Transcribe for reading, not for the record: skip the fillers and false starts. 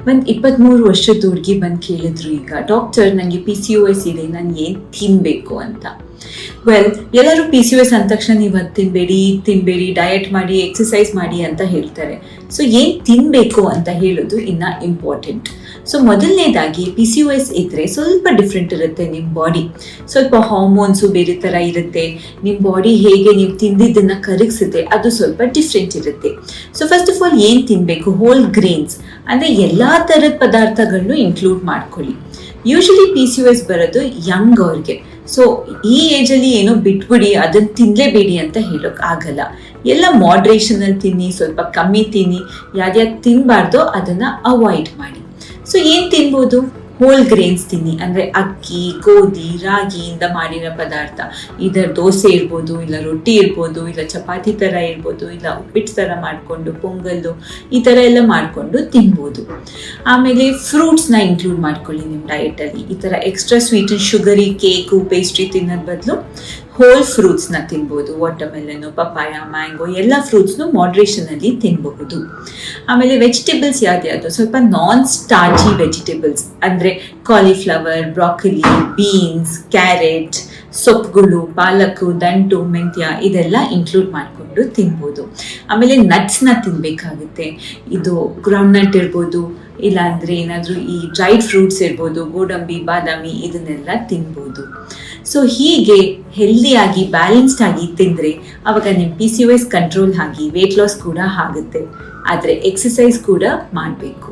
ಒಂದು 23 ವರ್ಷದ ಹುಡುಗಿ ಬಂದು ಕೇಳಿದ್ರು, ಈಗ ಡಾಕ್ಟರ್ ನನಗೆ PCOS ಇದೆ, ನಾನು ಏನು ತಿನ್ನಬೇಕು ಅಂತ. ವೆಲ್, ಎಲ್ಲರೂ PCOS ಅಂದ ತಕ್ಷಣ ನೀವು ಅದು ತಿನ್ನಬೇಡಿ, ಡಯಟ್ ಮಾಡಿ, ಎಕ್ಸಸೈಸ್ ಮಾಡಿ ಅಂತ ಹೇಳ್ತಾರೆ. ಸೊ ಏನು ತಿನ್ನಬೇಕು ಅಂತ ಹೇಳೋದು ಇನ್ನು ಇಂಪಾರ್ಟೆಂಟ್. ಸೊ ಮೊದಲನೇದಾಗಿ PCOS ಇದ್ದರೆ ಸ್ವಲ್ಪ ಡಿಫ್ರೆಂಟ್ ಇರುತ್ತೆ ನಿಮ್ಮ ಬಾಡಿ. ಸ್ವಲ್ಪ ಹಾರ್ಮೋನ್ಸು ಬೇರೆ ಥರ ಇರುತ್ತೆ, ನಿಮ್ಮ ಬಾಡಿ ಹೇಗೆ ನೀವು ತಿಂದಿದ್ದನ್ನು ಕರಗಿಸುತ್ತೆ ಅದು ಸ್ವಲ್ಪ ಡಿಫ್ರೆಂಟ್ ಇರುತ್ತೆ. ಸೊ ಫಸ್ಟ್ ಆಫ್ ಆಲ್ ಏನು ತಿನ್ನಬೇಕು, ಹೋಲ್ ಗ್ರೇನ್ಸ್ ಅಂದರೆ ಎಲ್ಲ ಥರದ ಪದಾರ್ಥಗಳನ್ನು ಇನ್ಕ್ಲೂಡ್ ಮಾಡ್ಕೊಳ್ಳಿ. ಯೂಶಲಿ PCOS ಬರೋದು ಯಂಗ್ ಅವ್ರಿಗೆ. ಸೊ ಈ ಏಜಲ್ಲಿ ಏನೋ ಬಿಟ್ಬಿಡಿ, ಅದನ್ನು ತಿನ್ನಲೇಬೇಡಿ ಅಂತ ಹೇಳೋಕೆ ಆಗಲ್ಲ. ಎಲ್ಲ ಮಾಡ್ರೇಷನಲ್ಲಿ ತಿನ್ನಿ, ಸ್ವಲ್ಪ ಕಮ್ಮಿ ತಿನ್ನಿ, ಯಾವ್ದು ತಿನ್ನಬಾರ್ದೋ ಅದನ್ನು ಅವಾಯ್ಡ್ ಮಾಡಿ. ಸೊ ಏನು ತಿನ್ಬೋದು, ಹೋಲ್ ಗ್ರೇನ್ಸ್ ತಿನ್ನಿ, ಅಂದರೆ ಅಕ್ಕಿ, ಗೋಧಿ, ರಾಗಿಯಿಂದ ಮಾಡಿರೋ ಪದಾರ್ಥ. ಇದರ ದೋಸೆ ಇರ್ಬೋದು, ಇಲ್ಲ ರೊಟ್ಟಿ ಇರ್ಬೋದು, ಇಲ್ಲ ಚಪಾತಿ ಥರ ಇರ್ಬೋದು, ಇಲ್ಲ ಉಪ್ಪಿಟ್ಟು ಥರ ಮಾಡಿಕೊಂಡು, ಪೊಂಗಲ್ಲು ಈ ಥರ ಎಲ್ಲ ಮಾಡಿಕೊಂಡು ತಿನ್ಬೋದು. ಆಮೇಲೆ ಫ್ರೂಟ್ಸ್ನ ಇನ್ಕ್ಲೂಡ್ ಮಾಡ್ಕೊಳ್ಳಿ ನಿಮ್ಮ ಡಯಟಲ್ಲಿ. ಈ ಥರ extra sweet sugary cake pastry ತಿನ್ನೋದ್ ಬದಲು ಹೋಲ್ ಫ್ರೂಟ್ಸ್ನ ತಿನ್ಬೋದು. ವಾಟರ್ಮೆಲನ್ನು, ಪಪಾಯ, ಮ್ಯಾಂಗೋ ಎಲ್ಲ ಫ್ರೂಟ್ಸ್ನು ಮಾಡ್ರೇಷನಲ್ಲಿ ತಿನ್ನಬಹುದು. ಆಮೇಲೆ ವೆಜಿಟೇಬಲ್ಸ್ ಯಾವ್ದು ಸ್ವಲ್ಪ ನಾನ್ ಸ್ಟಾರ್ಚಿ ವೆಜಿಟೇಬಲ್ಸ್ ಅಂದರೆ ಕಾಲಿಫ್ಲವರ್, ಬ್ರಾಕೊಲಿ, ಬೀನ್ಸ್, ಕ್ಯಾರೆಟ್, ಸೊಪ್ಪುಗಳು, ಪಾಲಕು, ದಂಟು, ಮೆಂತ್ಯ ಇದೆಲ್ಲ ಇನ್ಕ್ಲೂಡ್ ಮಾಡಿಕೊಂಡು ತಿನ್ಬೋದು. ಆಮೇಲೆ ನಟ್ಸ್ನ ತಿನ್ನಬೇಕಾಗುತ್ತೆ. ಇದು ಗ್ರೌಂಡ್ನಟ್ ಇರ್ಬೋದು, ಇಲ್ಲಾಂದರೆ ಏನಾದರೂ ಈ ಡ್ರೈಡ್ ಫ್ರೂಟ್ಸ್ ಇರ್ಬೋದು, ಗೋಡಂಬಿ, ಬಾದಾಮಿ ಇದನ್ನೆಲ್ಲ ತಿನ್ಬೋದು. ಸೊ ಹೀಗೆ ಹೆಲ್ದಿಯಾಗಿ ಬ್ಯಾಲೆನ್ಸ್ಡ್ ಆಗಿ ತಿಂದರೆ ಆವಾಗ ನಿಮ್ಮ PCOS ಕಂಟ್ರೋಲ್ ಆಗಿ ವೆಯ್ಟ್ ಲಾಸ್ ಕೂಡ ಆಗುತ್ತೆ. ಆದರೆ ಎಕ್ಸಸೈಸ್ ಕೂಡ ಮಾಡಬೇಕು.